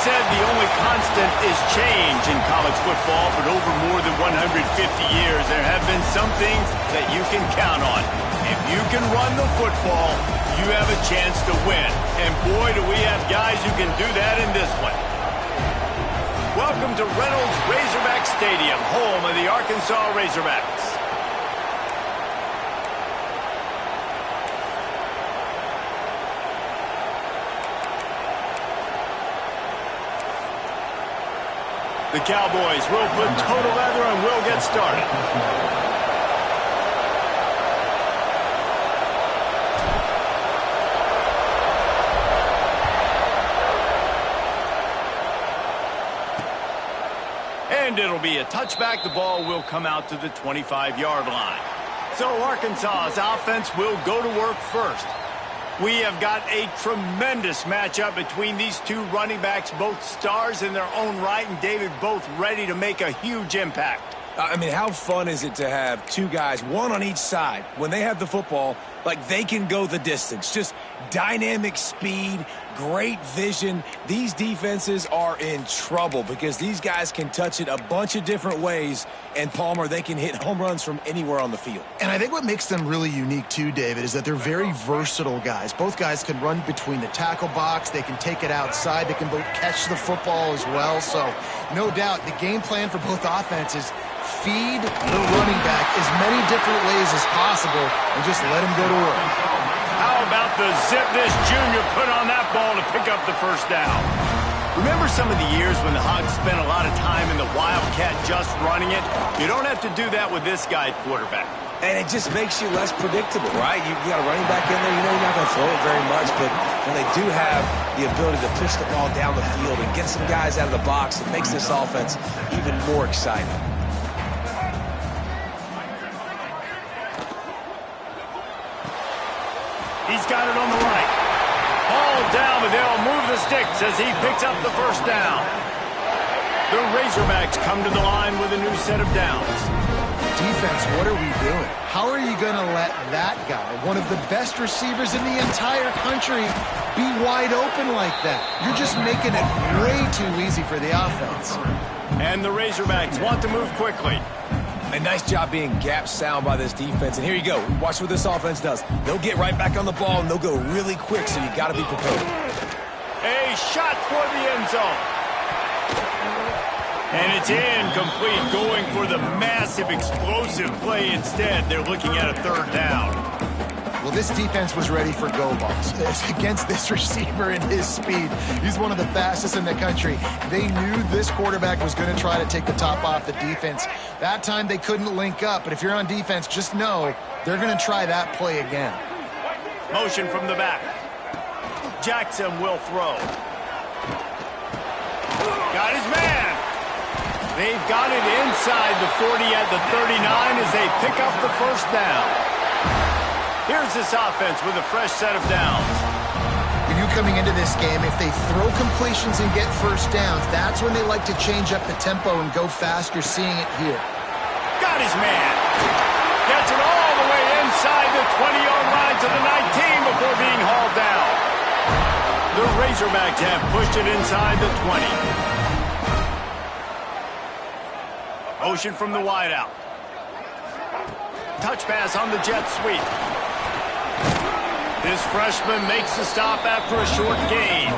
said the only constant is change in college football, but over more than 150 years, there have been some things that you can count on. If you can run the football, you have a chance to win. And boy, do we have guys who can do that in this one. Welcome to Reynolds Razorback Stadium, home of the Arkansas Razorbacks. The Cowboys will put total leather and will get started. And it'll be a touchback. The ball will come out to the 25-yard line. So Arkansas's offense will go to work first. We have got a tremendous matchup between these two running backs, both stars in their own right, and David, both ready to make a huge impact. I mean, how fun is it to have two guys, one on each side, when they have the football, like they can go the distance. Just dynamic speed, great vision. These defenses are in trouble because these guys can touch it a bunch of different ways, and Palmer, they can hit home runs from anywhere on the field. And I think what makes them really unique too, David, is that they're very versatile guys. Both guys can run between the tackle box. They can take it outside. They can both catch the football as well. So no doubt the game plan for both offenses, feed the running back as many different ways as possible and just let him go to work. How about the zip this junior put on that ball to pick up the first down? Remember some of the years when the Hogs spent a lot of time in the Wildcat just running it? You don't have to do that with this guy at quarterback. And it just makes you less predictable, right? You got a running back in there, you know you're not going to throw it very much, but when they do have the ability to push the ball down the field and get some guys out of the box, it makes this offense even more exciting. He's got it on the right. Ball down, but they'll move the sticks as he picks up the first down. The Razorbacks come to the line with a new set of downs. Defense, what are we doing? How are you going to let that guy, one of the best receivers in the entire country, be wide open like that? You're just making it way too easy for the offense. And the Razorbacks want to move quickly. A nice job being gap sound by this defense. And here you go. Watch what this offense does. They'll get right back on the ball, and they'll go really quick, so you got to be prepared. A shot toward the end zone. And it's incomplete, going for the massive explosive play instead. They're looking at a third down. Well, this defense was ready for go balls against this receiver and his speed. He's one of the fastest in the country. They knew this quarterback was going to try to take the top off the defense. That time they couldn't link up, but if you're on defense, just know they're going to try that play again. Motion from the back. Jackson will throw. Got his man. They've got it inside the 40 at the 39 as they pick up the first down. Here's this offense with a fresh set of downs. You knew coming into this game, if they throw completions and get first downs, that's when they like to change up the tempo and go fast. You're seeing it here. Got his man. Gets it all the way inside the 20-yard line to the 19 before being hauled down. The Razorbacks have pushed it inside the 20. Motion from the wideout. Touch pass on the jet sweep. This freshman makes the stop after a short gain.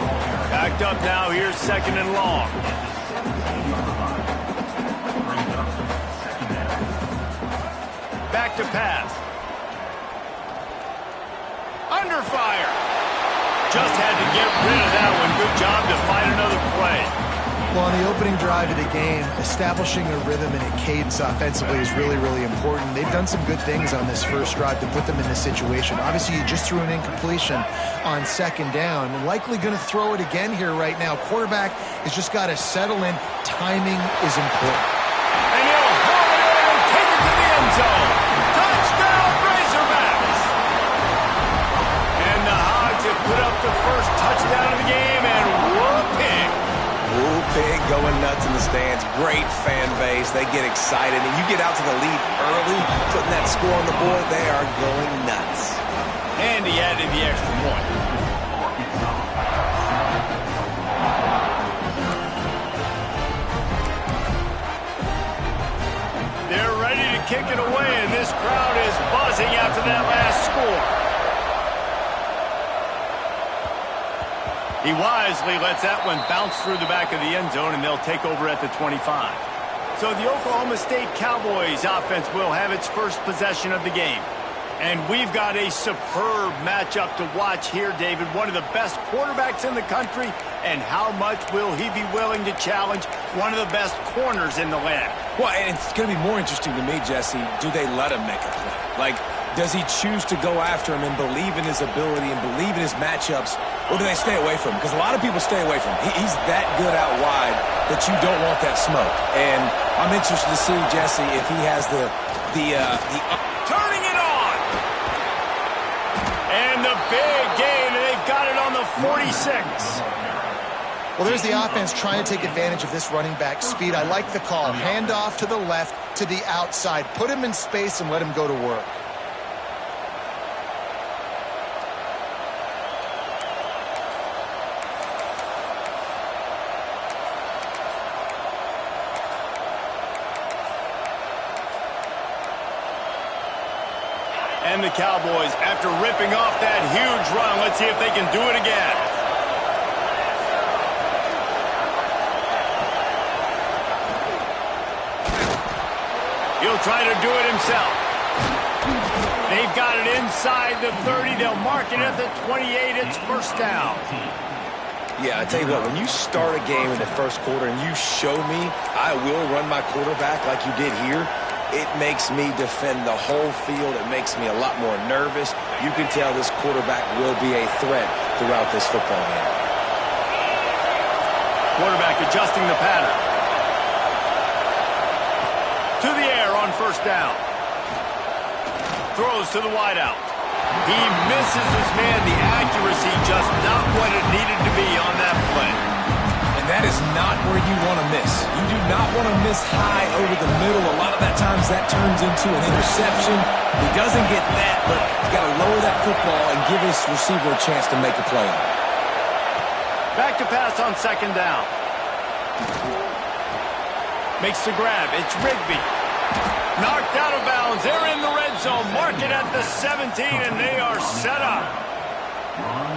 Backed up now, here's second and long. Back to pass. Under fire. Just had to get rid of that one. Good job to find another play. Well, on the opening drive of the game, establishing a rhythm and a cadence offensively is really, really important. They've done some good things on this first drive to put them in this situation. Obviously, you just threw an incompletion on second down. Likely going to throw it again here right now. Quarterback has just got to settle in. Timing is important. And he'll haul it in and take it to the end zone. Touchdown, Razorbacks! And the Hogs have put up the first touchdown of the game, and whooping. Pig going nuts in the stands. Great fan base. They get excited. And you get out to the lead early, putting that score on the board, they are going nuts. And he added the extra point. He wisely lets that one bounce through the back of the end zone, and they'll take over at the 25. So the Oklahoma State Cowboys offense will have its first possession of the game. And we've got a superb matchup to watch here, David. One of the best quarterbacks in the country, and how much will he be willing to challenge one of the best corners in the land? Well, and it's going to be more interesting to me, Jesse, do they let him make a play? Like, does he choose to go after him and believe in his ability and believe in his matchups, or do they stay away from him? Because a lot of people stay away from him. He's that good out wide that you don't want that smoke. And I'm interested to see, Jesse, if he has the turning it on! And the big gain, and they've got it on the 46. Well, there's the offense trying to take advantage of this running back speed. I like the call. Hand off to the left, to the outside. Put him in space and let him go to work. And the Cowboys, after ripping off that huge run, let's see if they can do it again. He'll try to do it himself. They've got it inside the 30. They'll mark it at the 28. It's first down. Yeah, I tell you what, when you start a game in the first quarter and you show me I will run my quarterback like you did here, it makes me defend the whole field. It makes me a lot more nervous. You can tell this quarterback will be a threat throughout this football game. Quarterback adjusting the pattern. To the air on first down. Throws to the wideout. He misses his man. The accuracy just not what it needed to be on that play. And that is not where you want to miss. You do not want to miss high over the middle. A lot of that times that turns into an interception. He doesn't get that, but you got to lower that football and give his receiver a chance to make a play on it. Back to pass on second down. Makes the grab. It's Rigby. Knocked out of bounds. They're in the red zone. Mark it at the 17, and they are set up.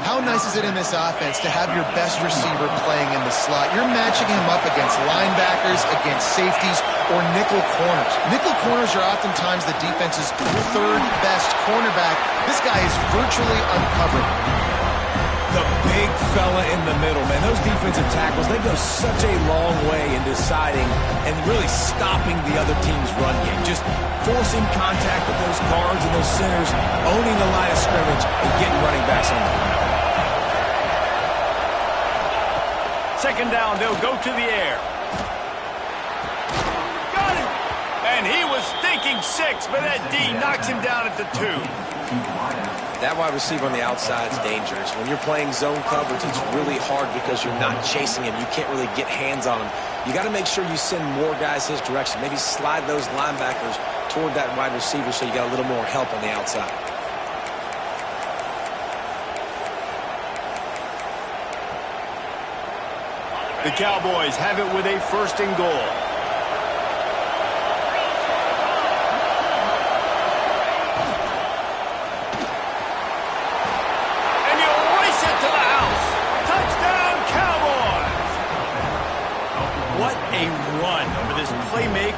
How nice is it in this offense to have your best receiver playing in the slot? You're matching him up against linebackers, against safeties, or nickel corners. Nickel corners are oftentimes the defense's third best cornerback. This guy is virtually uncovered. The big fella in the middle, man. Those defensive tackles, they go such a long way in deciding and really stopping the other team's run game. Just forcing contact with those guards and those centers, owning the line of scrimmage, and getting running backs on the ground. Second down, they'll go to the air. Got it! And he was thinking 6, but that D knocks him down at the 2. That wide receiver on the outside is dangerous. When you're playing zone coverage, it's really hard because you're not chasing him. You can't really get hands on him. You got to make sure you send more guys his direction. Maybe slide those linebackers toward that wide receiver so you got a little more help on the outside. The Cowboys have it with a first and goal.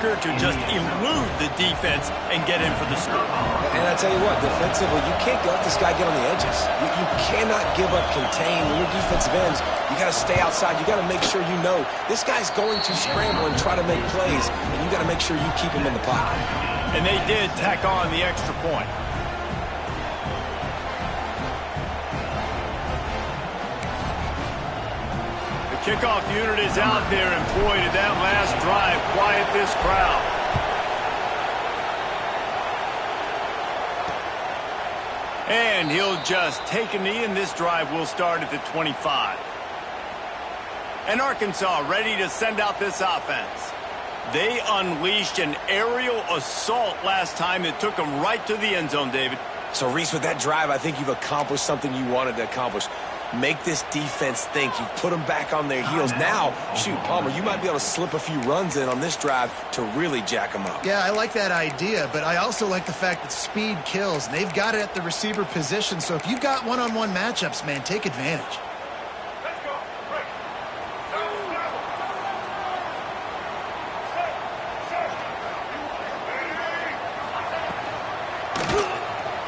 To just elude the defense and get in for the score. And I tell you what, defensively, you can't let this guy get on the edges. You cannot give up contain. When you're defensive ends, you got to stay outside. You got to make sure you know this guy's going to scramble and try to make plays, and you got to make sure you keep him in the pocket. And they did tack on the extra point. Kickoff unit is out there, and boy, did that last drive quiet this crowd. And he'll just take a knee, and this drive will start at the 25. And Arkansas ready to send out this offense. They unleashed an aerial assault last time that took them right to the end zone, David. So, Reese, with that drive, I think you've accomplished something you wanted to accomplish. Make this defense think. You put them back on their heels. Now, shoot, Palmer, you might be able to slip a few runs in on this drive to really jack them up. Yeah, I like that idea, but I also like the fact that speed kills. And they've got it at the receiver position, so if you've got one-on-one matchups, man, take advantage.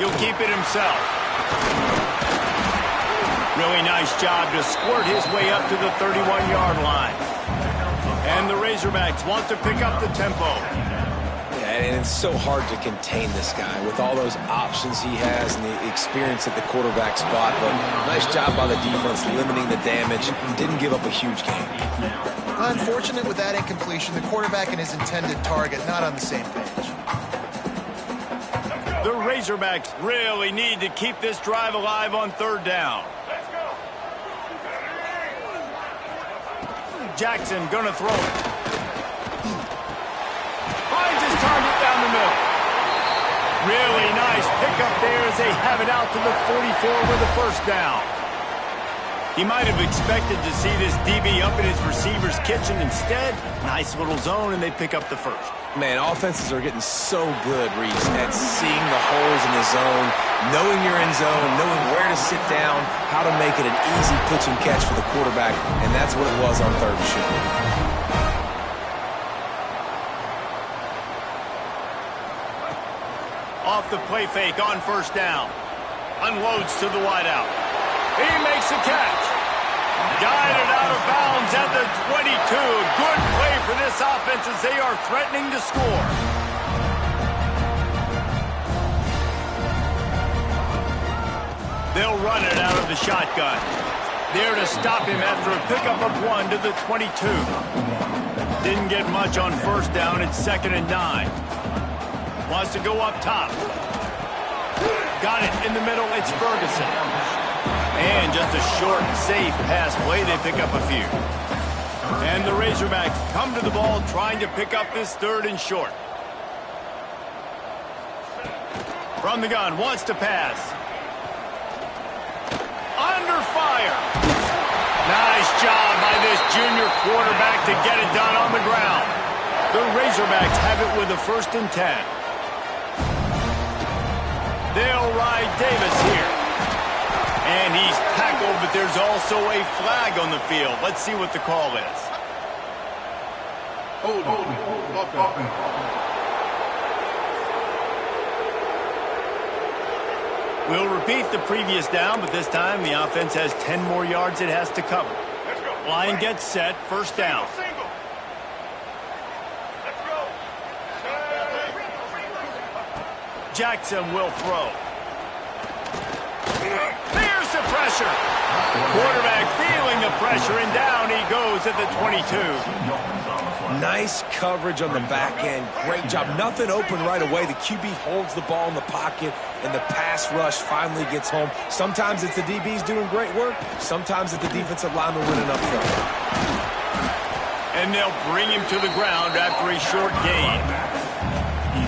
He'll keep it himself. Really nice job to squirt his way up to the 31-yard line. And the Razorbacks want to pick up the tempo. Yeah, and it's so hard to contain this guy with all those options he has and the experience at the quarterback spot. But nice job by the defense limiting the damage. Didn't give up a huge gain. Unfortunate with that incompletion. The quarterback and his intended target not on the same page. The Razorbacks really need to keep this drive alive on third down. Jackson gonna throw it. Finds his target down the middle. Really nice pickup there as they have it out to the 44 with a first down. He might have expected to see this DB up in his receiver's kitchen. Instead, nice little zone, and they pick up the first. Man, offenses are getting so good, Reese, at seeing the holes in the zone, knowing you're in zone, knowing where to sit down, how to make it an easy pitch and catch for the quarterback, and that's what it was on third and short. Off the play fake on first down. Unloads to the wideout. He makes a catch. Guided out of bounds at the 22. Good play for this offense as they are threatening to score. They'll run it out of the shotgun. There to stop him after a pickup of 1 to the 22. Didn't get much on first down. It's 2nd and 9. Wants to go up top. Got it in the middle. It's Ferguson. And just a short, safe pass play. They pick up a few. And the Razorbacks come to the ball trying to pick up this 3rd and short. From the gun, wants to pass. Under fire. Nice job by this junior quarterback to get it done on the ground. The Razorbacks have it with a 1st and 10. They'll ride Davis here. And he's tackled, but there's also a flag on the field. Let's see what the call is. We'll repeat the previous down, but this time the offense has 10 more yards it has to cover. Line gets set, first down. Jackson will throw. There's the pressure. Quarterback feeling the pressure, and down he goes at the 22. Nice coverage on the back end. Great job. Nothing open right away. The QB holds the ball in the pocket, and the pass rush finally gets home. Sometimes it's the DBs doing great work. Sometimes it's the defensive lineman winning up front. And they'll bring him to the ground after a short gain.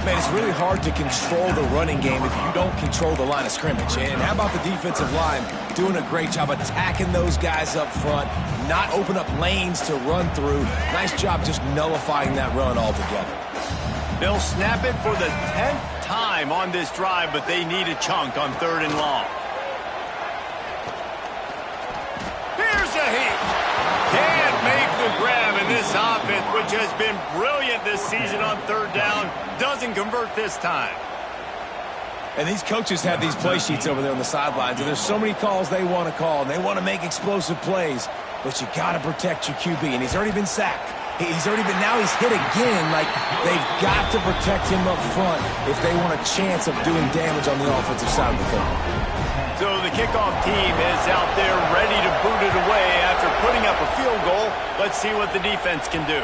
Man, it's really hard to control the running game if you don't control the line of scrimmage. And how about the defensive line doing a great job attacking those guys up front, not open up lanes to run through. Nice job just nullifying that run altogether. They'll snap it for the 10th time on this drive, but they need a chunk on 3rd and long. Here's a hit. Can't make the grab, and this offense, which has been brilliant this season on 3rd down, doesn't convert this time. And these coaches have these play sheets over there on the sidelines, and there's so many calls they want to call, and they want to make explosive plays, but you got to protect your QB, and he's already been sacked. Now he's hit again. Like, they've got to protect him up front if they want a chance of doing damage on the offensive side of the football. So the kickoff team is out there ready to boot it away after putting up a field goal. Let's see what the defense can do.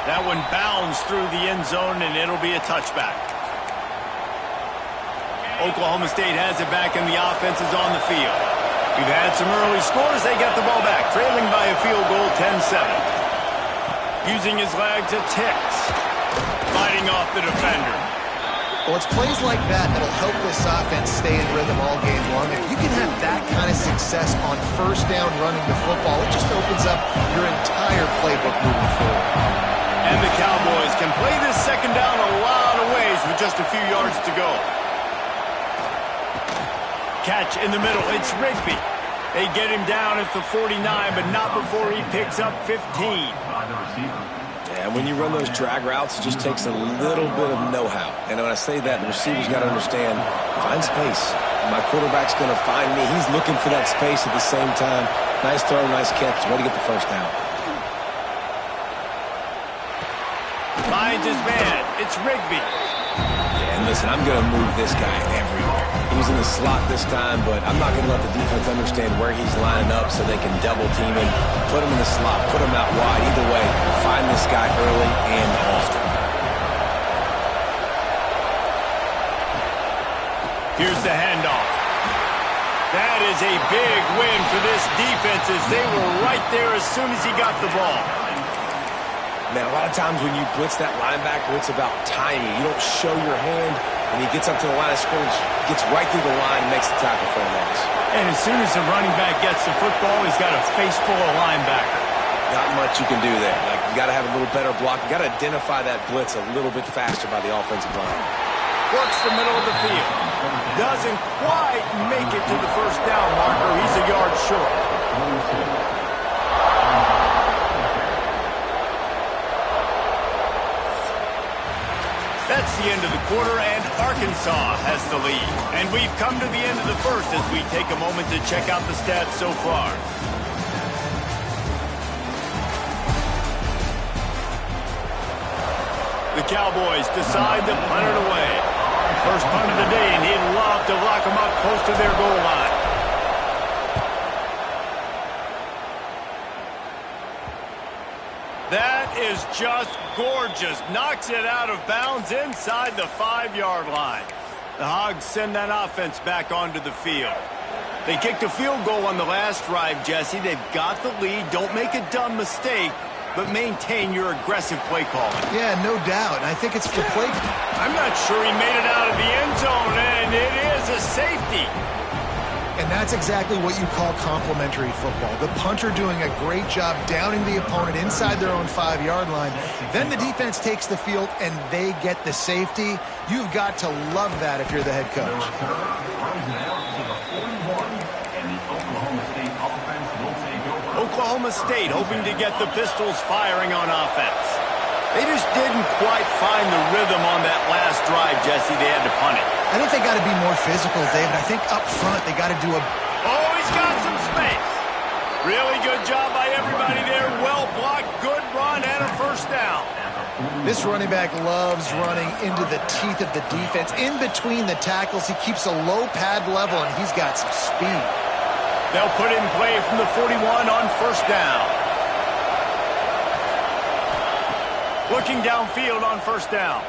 That one bounds through the end zone, and it'll be a touchback. Oklahoma State has it back, and the offense is on the field. We've had some early scores. They get the ball back, trailing by a field goal, 10-7. Using his legs, it's Hicks. Fighting off the defender. Well, it's plays like that that'll help this offense stay in rhythm all game long. If you can have that kind of success on first down running the football, it just opens up your entire playbook moving forward. And the Cowboys can play this second down a lot of ways with just a few yards to go. Catch in the middle, it's Rigby. They get him down at the 49, but not before he picks up 15. Yeah, And when you run those drag routes, it just takes a little bit of know-how. And when I say that, the receiver's got to understand, find space. My quarterback's going to find me. He's looking for that space at the same time. Nice throw, nice catch. Way to get the first down. Finds his man. It's Rigby. Yeah, and listen, I'm going to move this guy everywhere. He's in the slot this time, but I'm not going to let the defense understand where he's lining up so they can double team him, put him in the slot, put him out wide. Either way, find this guy early and often. Here's the handoff. That is a big win for this defense as they were right there as soon as he got the ball. Man, a lot of times when you blitz that linebacker, it's about timing. You don't show your hand, and he gets up to the line of scrimmage, gets right through the line, and makes the tackle for a loss. And as soon as the running back gets the football, he's got a face full of linebacker. Not much you can do there. Like, you got to have a little better block. You got to identify that blitz a little bit faster by the offensive line. Works the middle of the field. Doesn't quite make it to the first down marker. He's a yard short. That's the end of the quarter, and Arkansas has the lead. And we've come to the end of the first as we take a moment to check out the stats so far. The Cowboys decide to punt it away. First punt of the day, and he'd love to lock them up close to their goal line. That is just gorgeous. Knocks it out of bounds inside the 5-yard line. The Hogs send that offense back onto the field. They kicked a field goal on the last drive, Jesse. They've got the lead. Don't make a dumb mistake, but maintain your aggressive play calling. Yeah, no doubt. I think it's the play. I'm not sure he made it out of the end zone, and it is a safety. And that's exactly what you call complementary football. The punter doing a great job downing the opponent inside their own 5-yard line. Then the defense takes the field, and they get the safety. You've got to love that if you're the head coach. Oklahoma State hoping to get the Pistols firing on offense. They just didn't quite find the rhythm on that last drive, Jesse. They had to punt it. I think they got to be more physical, David. I think up front they got to do a... Oh, he's got some space. Really good job by everybody there. Well blocked, good run, and a first down. This running back loves running into the teeth of the defense. In between the tackles, he keeps a low pad level, and he's got some speed. They'll put in play from the 41 on first down. Looking downfield on first down.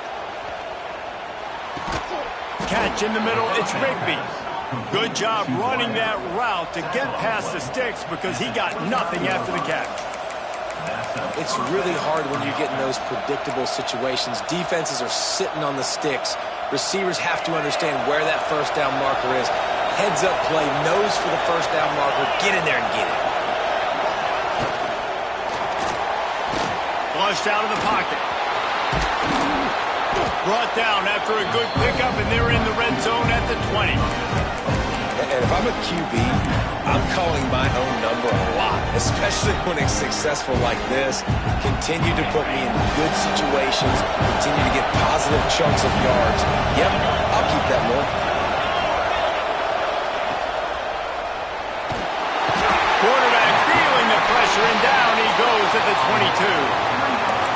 Catch in the middle, it's Rigby. Good job running that route to get past the sticks because he got nothing after the catch. It's really hard when you get in those predictable situations. Defenses are sitting on the sticks. Receivers have to understand where that first down marker is. Heads up play, nose for the first down marker. Get in there and get it. Flushed out of the pocket. Brought down after a good pickup, and they're in the red zone at the 20. And if I'm a QB, I'm calling my own number a lot, especially when it's successful like this. Continue to put me in good situations, continue to get positive chunks of yards. Yep, I'll keep that more. Quarterback feeling the pressure, and down he goes at the 22.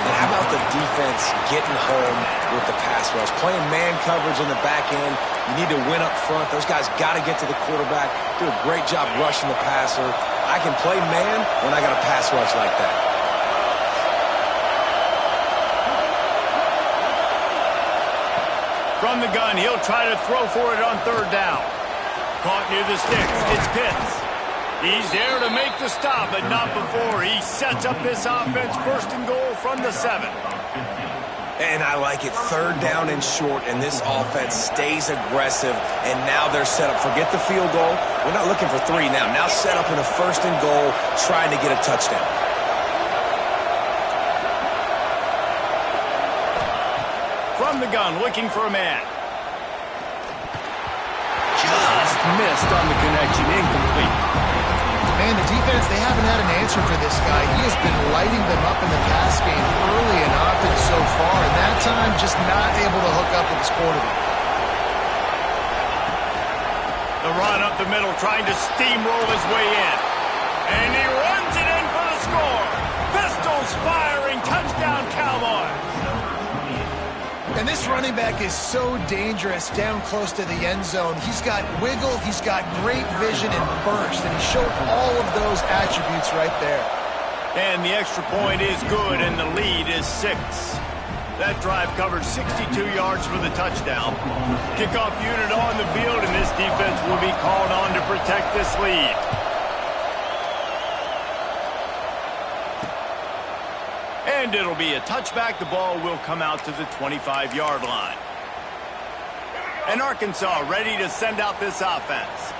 And how about the defense getting home with the pass rush? Playing man coverage in the back end. You need to win up front. Those guys got to get to the quarterback. Do a great job rushing the passer. I can play man when I got a pass rush like that. From the gun, he'll try to throw for it on third down. Caught near the sticks. It's Pitts. He's there to make the stop, but not before. He sets up this offense first and goal from the 7. And I like it. Third down and short, and this offense stays aggressive, and now they're set up. Forget the field goal. We're not looking for 3 now. Now set up in a first and goal, trying to get a touchdown. From the gun, looking for a man. Just missed on the connection, incomplete. Man, the defense, they haven't had an answer for this guy. He has been lighting them up in the pass game early and happened so far, and that time just not able to hook up with his quarterback. The run up the middle, trying to steamroll his way in. And he runs it in for the score. Pistols firing, touchdown Cowboys. And this running back is so dangerous down close to the end zone. He's got wiggle, he's got great vision and burst, and he showed all of those attributes right there. And the extra point is good, and the lead is 6. That drive covered 62 yards for the touchdown. Kickoff unit on the field, and this defense will be called on to protect this lead. And it'll be a touchback. The ball will come out to the 25-yard line. And Arkansas ready to send out this offense.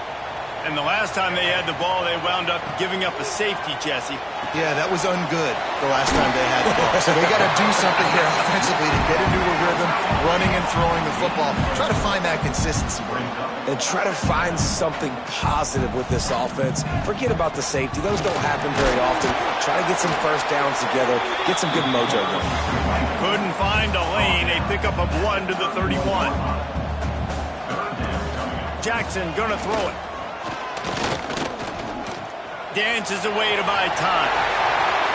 And the last time they had the ball, they wound up giving up a safety, Jesse. Yeah, that was ungood the last time they had the ball. So they got to do something here offensively to get into a rhythm, running and throwing the football. Try to find that consistency. And try to find something positive with this offense. Forget about the safety. Those don't happen very often. Try to get some first downs together. Get some good mojo going. Couldn't find a lane. A pickup of 1 to the 31. Jackson gonna throw it. Dances away to buy time.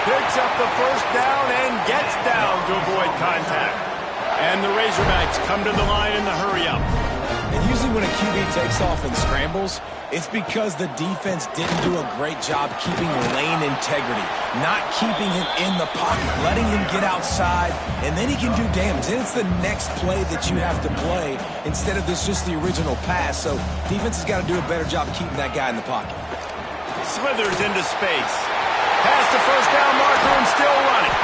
Picks up the first down and gets down to avoid contact. And the Razorbacks come to the line in the hurry-up. And usually when a QB takes off and scrambles, it's because the defense didn't do a great job keeping lane integrity, not keeping him in the pocket, letting him get outside, and then he can do damage. And it's the next play that you have to play instead of just the original pass. So defense has got to do a better job keeping that guy in the pocket. Slithers into space. Past the first down marker and still running.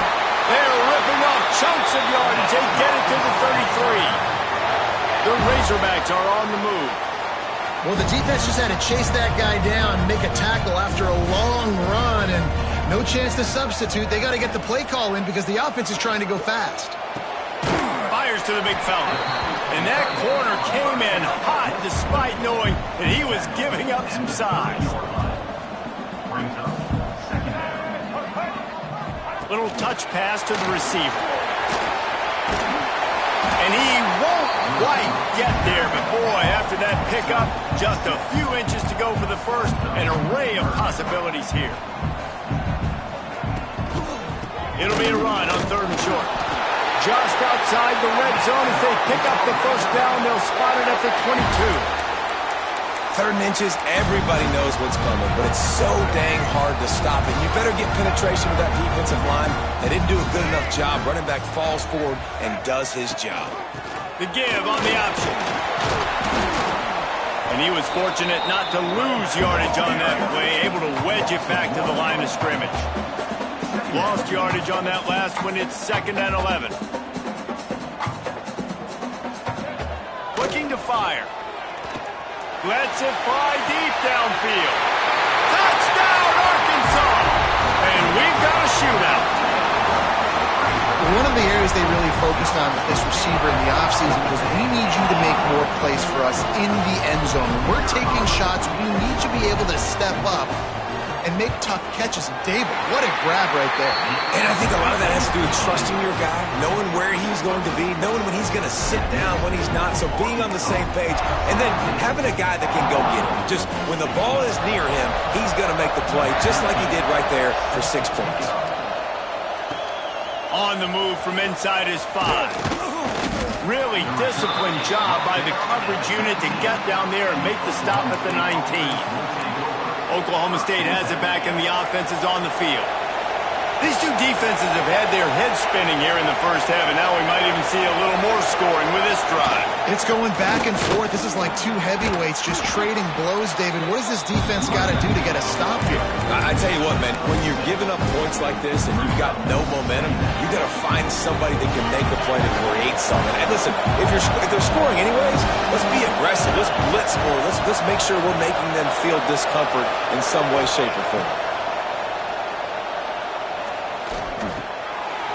They're ripping off chunks of yardage. They get it to the 33. The Razorbacks are on the move. Well, the defense just had to chase that guy down and make a tackle after a long run, and no chance to substitute. They got to get the play call in because the offense is trying to go fast. Fires to the big fella. And that corner came in hot despite knowing that he was giving up some size. Little touch pass to the receiver. And he won't quite get there, but boy, after that pickup, just a few inches to go for the first. An array of possibilities here. It'll be a run on 3rd and short. Just outside the red zone as they pick up the first down. They'll spot it at the 22. 3rd and inches, everybody knows what's coming, but it's so dang hard to stop it. You better get penetration with that defensive line. They didn't do a good enough job. Running back falls forward and does his job. The give on the option. And he was fortunate not to lose yardage on that play, able to wedge it back to the line of scrimmage. Lost yardage on that last one. It's 2nd and 11. Looking to fire. Lets it fly deep downfield. Touchdown, Arkansas! And we've got a shootout. One of the areas they really focused on with this receiver in the offseason was we need you to make more plays for us in the end zone. When we're taking shots, we need to be able to step up and make tough catches. David, what a grab right there. And I think a lot of that has to do with trusting your guy, knowing where he's going to be, knowing when he's going to sit down, when he's not, so being on the same page, and then having a guy that can go get him. Just when the ball is near him, he's going to make the play, just like he did right there for 6 points. On the move from inside his 5. Really disciplined job by the coverage unit to get down there and make the stop at the 19. Oklahoma State has it back and the offense is on the field. These two defenses have had their heads spinning here in the first half, and now we might even see a little more scoring with this drive. It's going back and forth. This is like two heavyweights just trading blows, David. What does this defense got to do to get a stop here? I tell you what, man, when you're giving up points like this and you've got no momentum, you got to find somebody that can make the play to create something. And listen, if they're scoring anyways, let's be aggressive. Let's blitz more. Let's make sure we're making them feel discomfort in some way, shape, or form.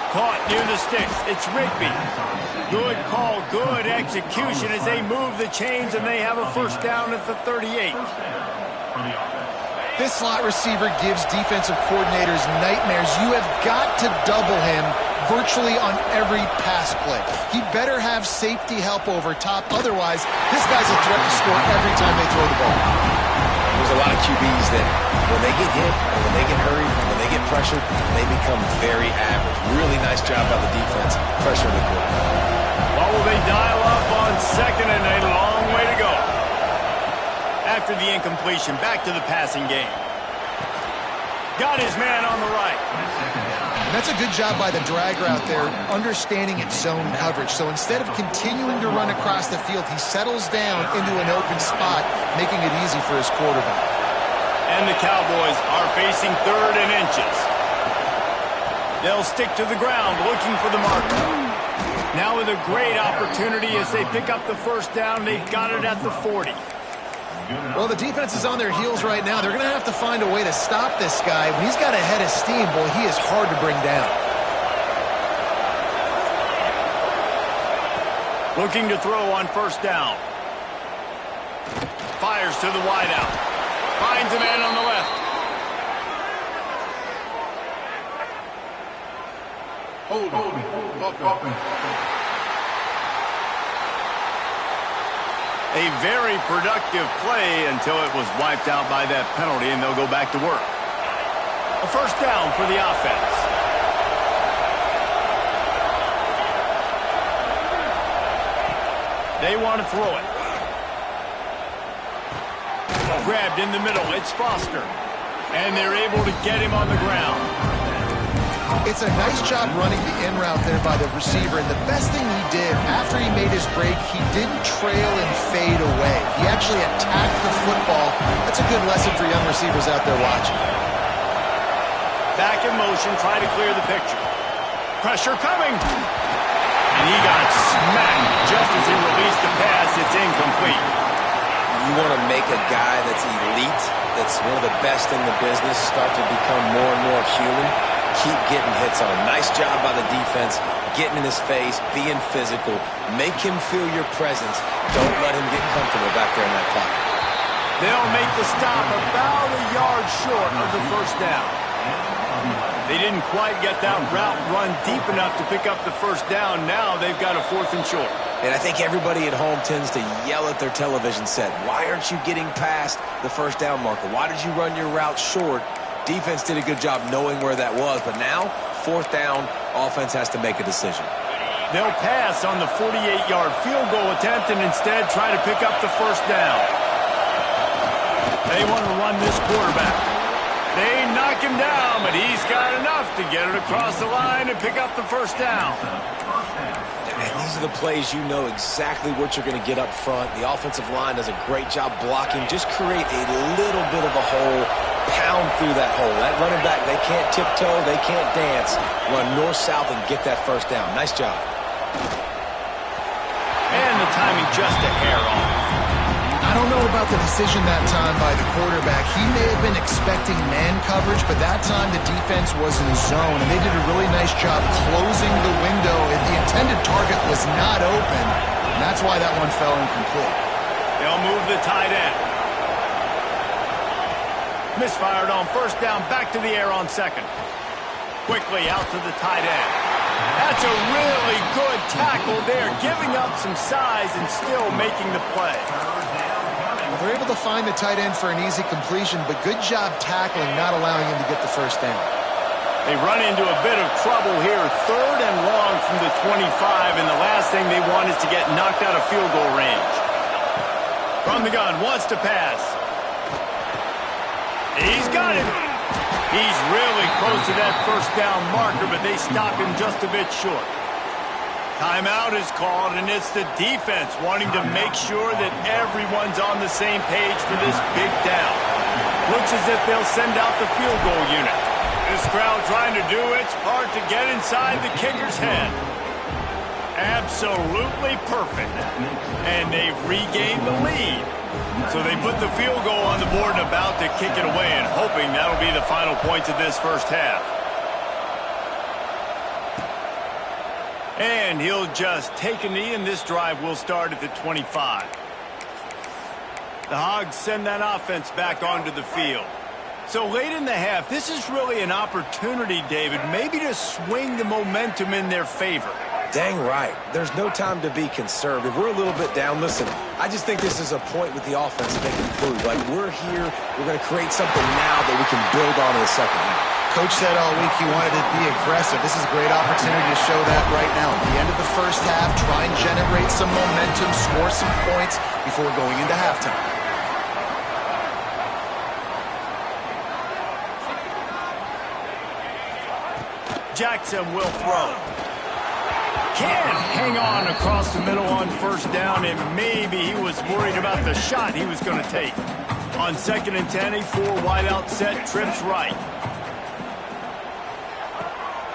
Caught near the sticks. It's Rigby. Good call, good execution as they move the chains and they have a first down at the 38. This slot receiver gives defensive coordinators nightmares. You have got to double him virtually on every pass play. He better have safety help over top. Otherwise, this guy's a threat to score every time they throw the ball. There's a lot of QBs that when they get hit or when they get hurried, when they get pressured, they become very average. Really nice job by the defense, pressuring the quarterback. What will they dial up on second and a long way to go? After the incompletion, back to the passing game. Got his man on the right. And that's a good job by the drag route there, understanding its zone coverage. So instead of continuing to run across the field, he settles down into an open spot, making it easy for his quarterback. And the Cowboys are facing third and inches. They'll stick to the ground, looking for the marker. Now with a great opportunity as they pick up the first down. They've got it at the 40. Well, the defense is on their heels right now. They're going to have to find a way to stop this guy. When he's got a head of steam, boy, he is hard to bring down. Looking to throw on first down. Fires to the wideout. Finds a man on the left. A very productive play until it was wiped out by that penalty, and they'll go back to work. A first down for the offense. They want to throw it. Grabbed in the middle. It's Foster. And they're able to get him on the ground. It's a nice job running the in route there by the receiver, and the best thing he did after he made his break, he didn't trail and fade away. He actually attacked the football. That's a good lesson for young receivers out there watching. Back in motion, try to clear the picture. Pressure coming. And he got smacked just as he released the pass. It's incomplete. You want to make a guy that's elite, that's one of the best in the business, start to become more and more human. Keep getting hits on him. Nice job by the defense, getting in his face, being physical. Make him feel your presence. Don't let him get comfortable back there in that pocket. They'll make the stop about a yard short of the first down. They didn't quite get that route run deep enough to pick up the first down. Now they've got a fourth and short. And I think everybody at home tends to yell at their television set. Why aren't you getting past the first down marker? Why did you run your route short? Defense did a good job knowing where that was, but now, fourth down, offense has to make a decision. They'll pass on the 48-yard field goal attempt and instead try to pick up the first down. They want to run this quarterback. They knock him down, but he's got enough to get it across the line and pick up the first down. And these are the plays you know exactly what you're going to get up front. The offensive line does a great job blocking. Just create a little bit of a hole, pound through that hole. That running back, they can't tiptoe, they can't dance. Run north-south and get that first down. Nice job. And the timing just a hair off. I don't know about the decision that time by the quarterback. He may have been expecting man coverage, but that time the defense was in zone, and they did a really nice job closing the window. If the intended target was not open, and that's why that one fell incomplete. They'll move the tight end. Misfired on first down, back to the air on second. Quickly out to the tight end. That's a really good tackle there, giving up some size and still making the play. They're able to find the tight end for an easy completion, but good job tackling, not allowing him to get the first down. They run into a bit of trouble here. Third and long from the 25, and the last thing they want is to get knocked out of field goal range. From the gun, wants to pass. He's got it. He's really close to that first down marker, but they stop him just a bit short. Timeout is called, and it's the defense wanting to make sure that everyone's on the same page for this big down. Looks as if they'll send out the field goal unit. This crowd trying to do its part to get inside the kicker's head. Absolutely perfect. And they've regained the lead. So they put the field goal on the board and about to kick it away, and hoping that'll be the final points of this first half. And he'll just take a knee, and this drive will start at the 25. The Hogs send that offense back onto the field. So late in the half, this is really an opportunity, David, maybe to swing the momentum in their favor. Dang right. There's no time to be conservative. We're a little bit down. Listen, I just think this is a point with the offense that they can prove. Like, we're here, we're going to create something now that we can build on in the second half. Coach said all week he wanted to be aggressive. This is a great opportunity to show that right now. At the end of the first half, try and generate some momentum, score some points before going into halftime. Jackson will throw. Can hang on across the middle on first down, and maybe he was worried about the shot he was going to take. On 2nd and 10, a 4-wideout set, trips right.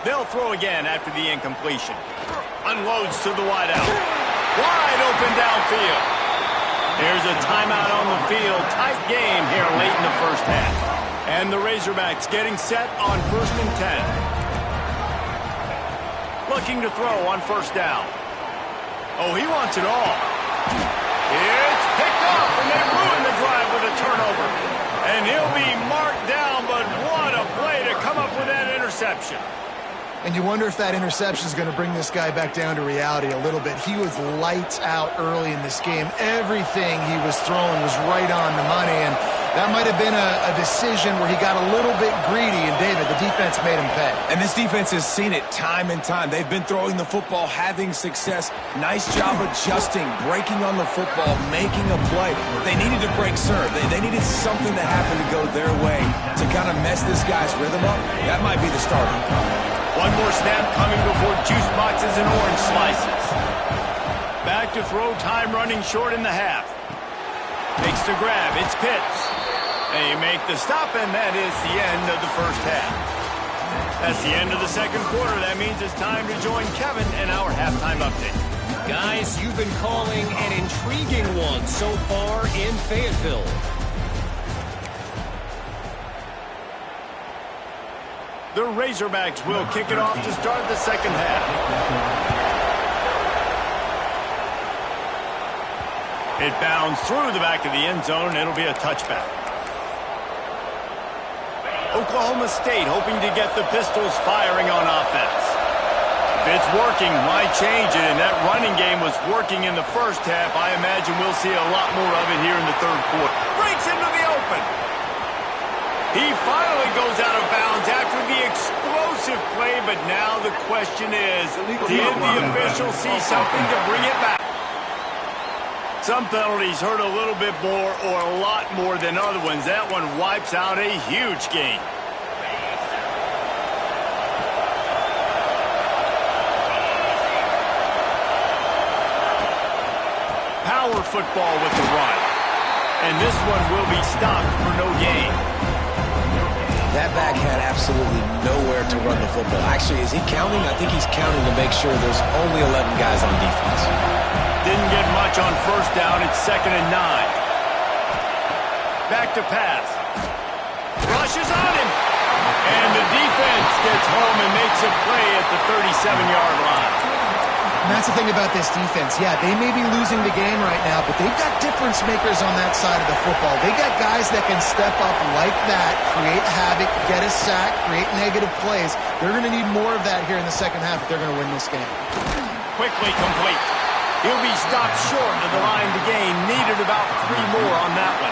They'll throw again after the incompletion. Unloads to the wideout. Wide open downfield. There's a timeout on the field. Tight game here late in the first half. And the Razorbacks getting set on 1st and 10. Looking to throw on first down. Oh, he wants it all. It's picked off, and they ruin the drive with a turnover. And he'll be marked down, but what a play to come up with that interception. And you wonder if that interception is going to bring this guy back down to reality a little bit. He was lights out early in this game. Everything he was throwing was right on the money, and that might have been a decision where he got a little bit greedy, and David, the defense made him pay. And this defense has seen it time and time. They've been throwing the football, having success. Nice job adjusting, breaking on the football, making a play. They needed to break serve. They needed something to happen to go their way to kind of mess this guy's rhythm up. That might be the starter. One more snap coming before juice boxes and orange slices. Back to throw, time running short in the half. Makes the grab, it's Pitts. They make the stop, and that is the end of the first half. That's the end of the second quarter. That means it's time to join Kevin in our halftime update. Guys, you've been calling an intriguing one so far in Fayetteville. The Razorbacks will kick it off to start the second half. It bounds through the back of the end zone. It'll be a touchback. Oklahoma State hoping to get the Pistols firing on offense. If it's working, why change it? And that running game was working in the first half. I imagine we'll see a lot more of it here in the third quarter. Breaks into the open. He finally goes out of bounds after the explosive play, but now the question is, did the official see something to bring it back? Some penalties hurt a little bit more or a lot more than other ones. That one wipes out a huge game. Power football with the run. And this one will be stopped for no gain. That back had absolutely nowhere to run the football. Actually, is he counting? I think he's counting to make sure there's only 11 guys on defense. Didn't get much on first down. It's 2nd and 9. Back to pass. Rushes on him. And the defense gets home and makes a play at the 37-yard line. And that's the thing about this defense. Yeah, they may be losing the game right now, but they've got difference makers on that side of the football. They got guys that can step up like that, create havoc, get a sack, create negative plays. They're going to need more of that here in the second half if they're going to win this game. Quickly complete. He'll be stopped short of the line to gain. Needed about 3 more on that one.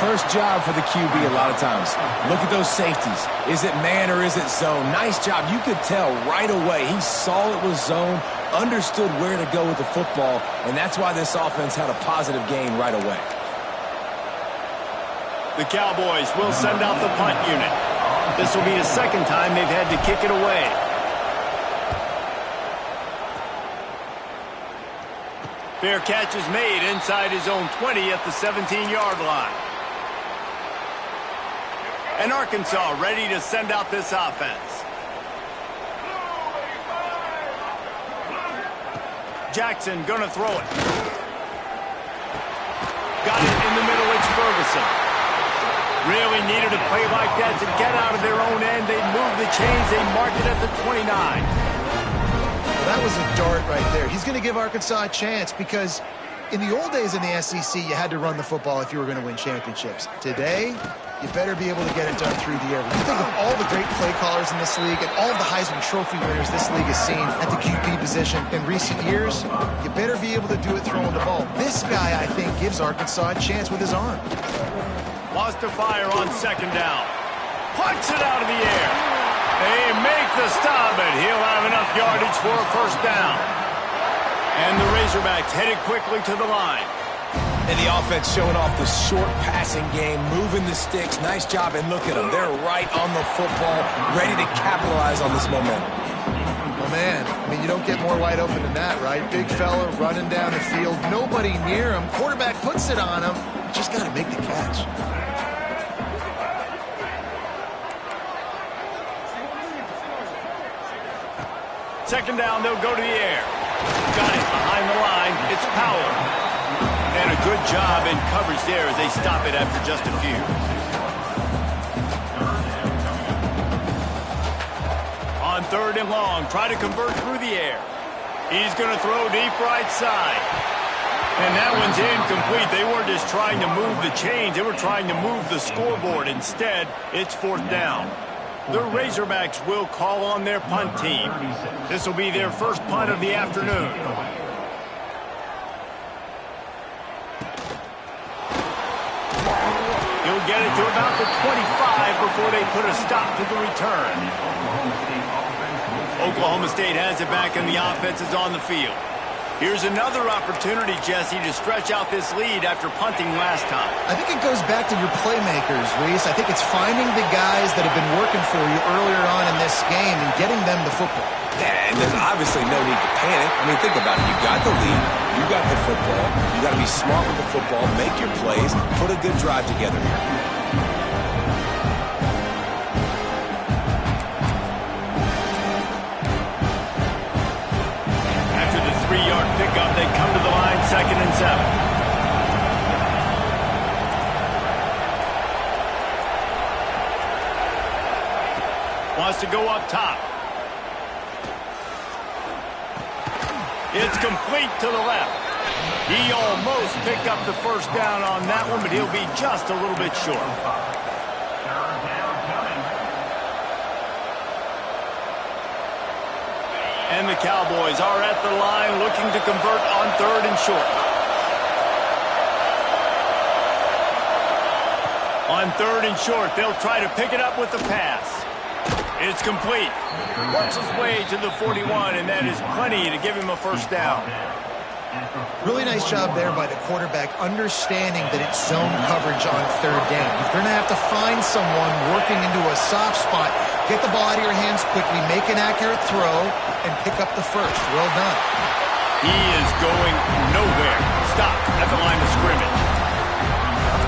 First job for the QB a lot of times. Look at those safeties. Is it man or is it zone? Nice job. You could tell right away. He saw it was zone, understood where to go with the football, and that's why this offense had a positive gain right away. The Cowboys will send out the punt unit. This will be the second time they've had to kick it away. Fair catch is made inside his own 20 at the 17-yard line. And Arkansas ready to send out this offense. Jackson gonna throw it. Got it in the middle, it's Ferguson. Really needed a play like that to get out of their own end. They move the chains, they mark it at the 29. Well, that was a dart right there. He's gonna give Arkansas a chance because in the old days in the SEC, you had to run the football if you were going to win championships. Today, you better be able to get it done through the air. When you think of all the great play callers in this league and all of the Heisman Trophy winners this league has seen at the QB position in recent years, you better be able to do it throwing the ball. This guy, I think, gives Arkansas a chance with his arm. Wants to fire on second down. Punts it out of the air. They make the stop, and he'll have enough yardage for a first down. And the Razorbacks headed quickly to the line. And the offense showing off the short passing game, moving the sticks. Nice job, and look at them. They're right on the football, ready to capitalize on this momentum. Well, man, I mean, you don't get more wide open than that, right? Big fella running down the field, nobody near him. Quarterback puts it on him. Just got to make the catch. Second down, they'll go to the air. Got it behind the line. It's Powell. And a good job in coverage there as they stop it after just a few. On third and long, try to convert through the air. He's going to throw deep right side. And that one's incomplete. They weren't just trying to move the chains. They were trying to move the scoreboard. Instead, it's fourth down. The Razorbacks will call on their punt team. This will be their first punt of the afternoon. He'll get it to about the 25 before they put a stop to the return. Oklahoma State has it back, and the offense is on the field. Here's another opportunity, Jesse, to stretch out this lead after punting last time. I think it goes back to your playmakers, Reese. I think it's finding the guys that have been working for you earlier on in this game and getting them the football. Yeah, and there's obviously no need to panic. I mean, think about it. You got the lead. You got the football. You got to be smart with the football, make your plays, put a good drive together here. After the 3-yard pickup, they come to the line, 2nd and 7. Wants to go up top. It's complete to the left. He almost picked up the first down on that one, but he'll be just a little bit short. And the Cowboys are at the line looking to convert on 3rd and short. On 3rd and short, they'll try to pick it up with the pass. It's complete. Works his way to the 41, and that is plenty to give him a first down. Really nice job there by the quarterback, understanding that it's zone coverage on 3rd down. You're going to have to find someone working into a soft spot, get the ball out of your hands quickly, make an accurate throw, and pick up the first. Well done. He is going nowhere. Stop at the line of scrimmage.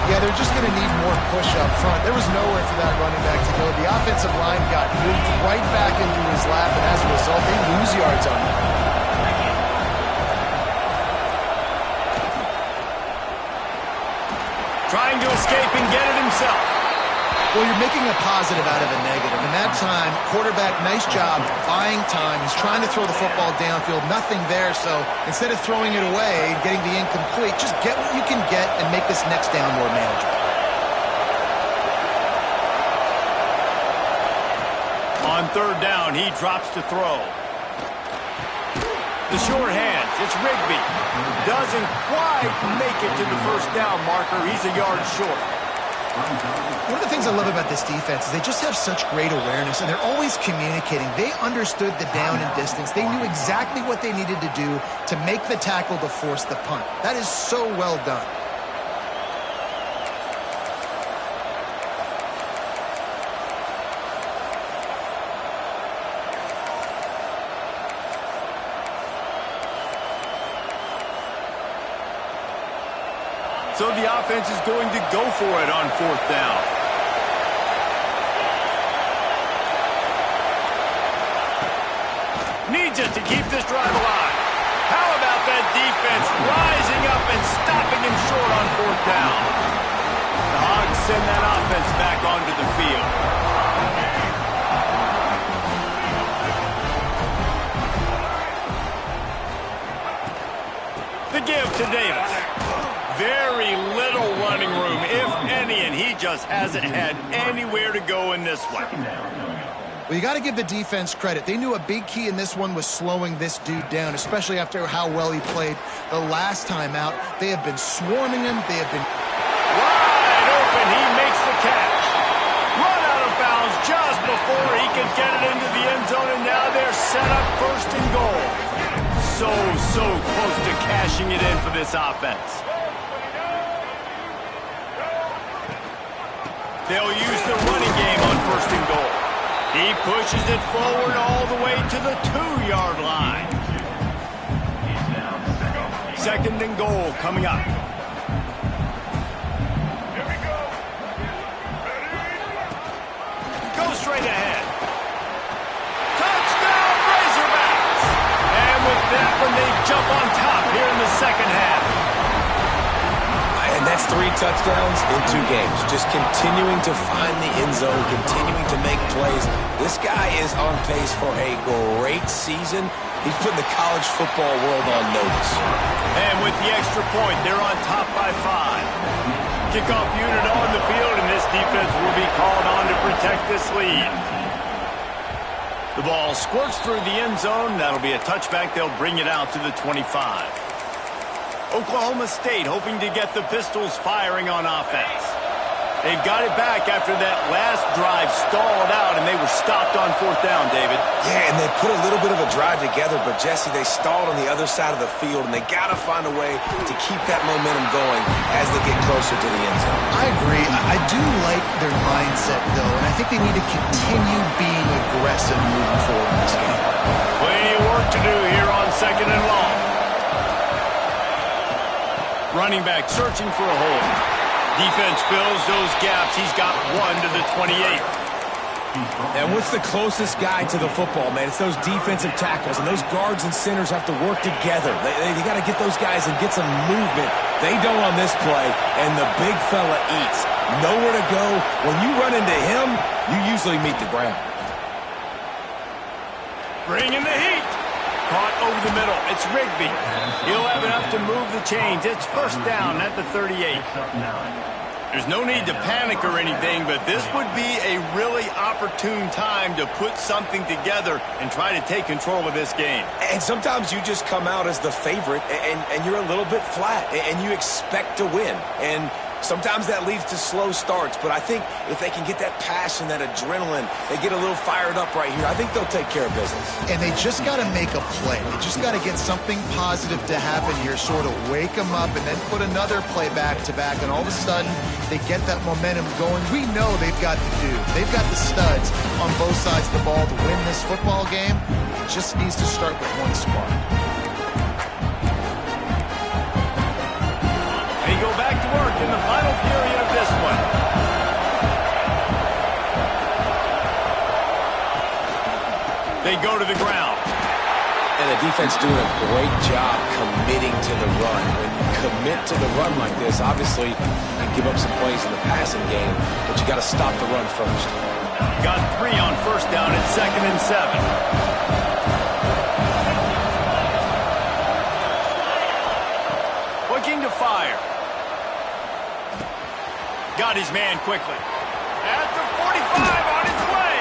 Yeah, they're just going to need more push up front. There was nowhere for that running back to go. The offensive line got moved right back into his lap, and as a result, they lose yards on him. Trying to escape and get it himself. Well, you're making a positive out of a negative. And that time, quarterback, nice job, buying time. He's trying to throw the football downfield. Nothing there, so instead of throwing it away and getting the incomplete, just get what you can get and make this next down more manageable. On 3rd down, he drops to throw. The short hands, it's Rigby. Doesn't quite make it to the first down marker. He's a yard short. One of the things I love about this defense is they just have such great awareness, and they're always communicating. They understood the down and distance. They knew exactly what they needed to do to make the tackle to force the punt. That is so well done. So the offense is going to go for it on 4th down. Needs it to keep this drive alive. How about that defense rising up and stopping him short on 4th down? The Hogs send that offense back onto the field. The give to Davis. Very little running room, if any, and he just just hasn't had anywhere to go in this one. Well, you got to give the defense credit. They knew a big key in this one was slowing this dude down, especially after how well he played the last time out. They have been swarming him. They have been wide open. He makes the catch. Run out of bounds just before he could get it into the end zone, and now they're set up first and goal. So close to cashing it in for this offense. They'll use the running game on first and goal. He pushes it forward all the way to the 2-yard line. Second and goal coming up. Go straight ahead. Touchdown, Razorbacks! And with that one, they jump on top here in the second half. And that's 3 touchdowns in 2 games. Just continuing to find the end zone, continuing to make plays. This guy is on pace for a great season. He's putting the college football world on notice. And with the extra point, they're on top by 5. Kickoff unit on the field, and this defense will be called on to protect this lead. The ball squirts through the end zone. That'll be a touchback. They'll bring it out to the 25. Oklahoma State hoping to get the Pistols firing on offense. They've got it back after that last drive stalled out, and they were stopped on 4th down, David. Yeah, and they put a little bit of a drive together, but, Jesse, they stalled on the other side of the field, and they got to find a way to keep that momentum going as they get closer to the end zone. I agree. I do like their mindset, though, and I think they need to continue being aggressive moving forward in this game. Plenty of work to do here on second and long. Running back searching for a hole. Defense fills those gaps. He's got 1 to the 28. And what's the closest guy to the football, man? It's those defensive tackles, and those guards and centers have to work together. They got to get those guys and get some movement. They don't on this play, and the big fella eats. Nowhere to go. When you run into him, you usually meet the ground. Bring in the heat. Caught over the middle. It's Rigby. He'll have enough to move the chains. It's first down at the 38. There's no need to panic or anything, but this would be a really opportune time to put something together and try to take control of this game. And sometimes you just come out as the favorite, and you're a little bit flat, and you expect to win. And sometimes that leads to slow starts, but I think if they can get that passion, that adrenaline, they get a little fired up right here, I think they'll take care of business. And they just got to make a play. They just got to get something positive to happen here, sort of wake them up, and then put another play back-to-back, and all of a sudden they get that momentum going. We know they've got the dude. They've got the studs on both sides of the ball to win this football game. It just needs to start with one spark. They go back to work in the final period of this one. They go to the ground. And the defense doing a great job committing to the run. When you commit to the run like this, obviously you give up some plays in the passing game, but you got to stop the run first. Got 3 on first down at 2nd and 7. Looking to fire. Got his man quickly. At the 45 on his way.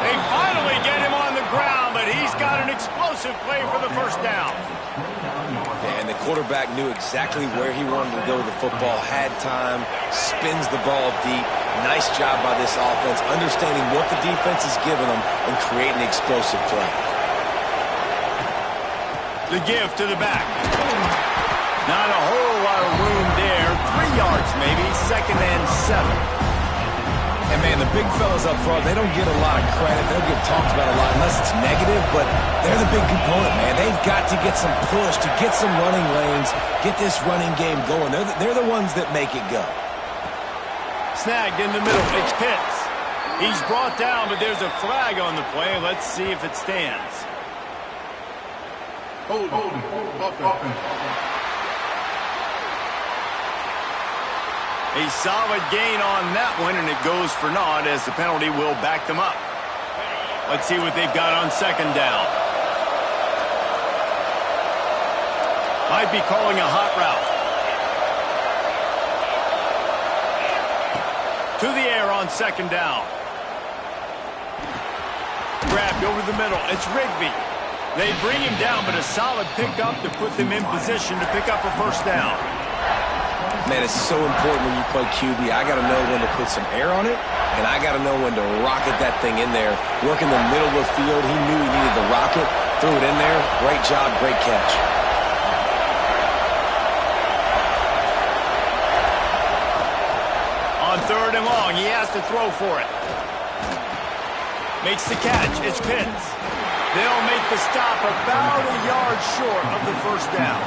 They finally get him on the ground, but he's got an explosive play for the first down. And the quarterback knew exactly where he wanted to go with the football, had time, spins the ball deep. Nice job by this offense, understanding what the defense is giving them and creating an explosive play. The give to the back. Not a whole lot of room there. 3 yards maybe, 2nd and 7. And, man, the big fellas up front, they don't get a lot of credit. They don't get talked about a lot unless it's negative, but they're the big component, man. They've got to get some push, to get some running lanes, get this running game going. They're the ones that make it go. Snagged in the middle. It's Pitts. He's brought down, but there's a flag on the play. Let's see if it stands. Hold. A solid gain on that one, and it goes for naught as the penalty will back them up. Let's see what they've got on 2nd down. Might be calling a hot route. To the air on second down. Grabbed over the middle. It's Rigby. They bring him down, but a solid pickup to put them in position to pick up a first down. Man, it's so important when you play QB. I got to know when to put some air on it, and I got to know when to rocket that thing in there. Working the middle of the field, he knew he needed the rocket, threw it in there. Great job, great catch. On third and long, he has to throw for it. Makes the catch. It's Pitts. They'll make the stop about a yard short of the first down.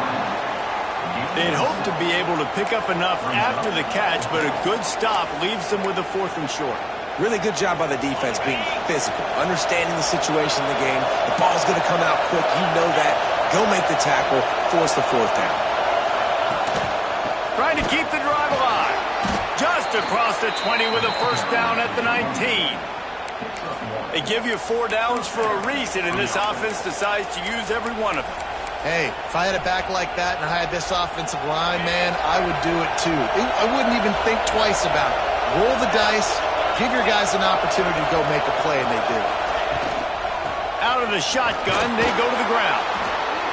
They'd hoped to be able to pick up enough after the catch, but a good stop leaves them with a 4th and short. Really good job by the defense being physical, understanding the situation in the game. The ball's going to come out quick. You know that. Go make the tackle, force the 4th down. Trying to keep the drive alive. Just across the 20 with a first down at the 19. They give you 4 downs for a reason, and this offense decides to use every one of them. Hey, if I had a back like that and I had this offensive line, man, I would do it too. I wouldn't even think twice about it. Roll the dice, give your guys an opportunity to go make a play, and they do. Out of the shotgun, they go to the ground.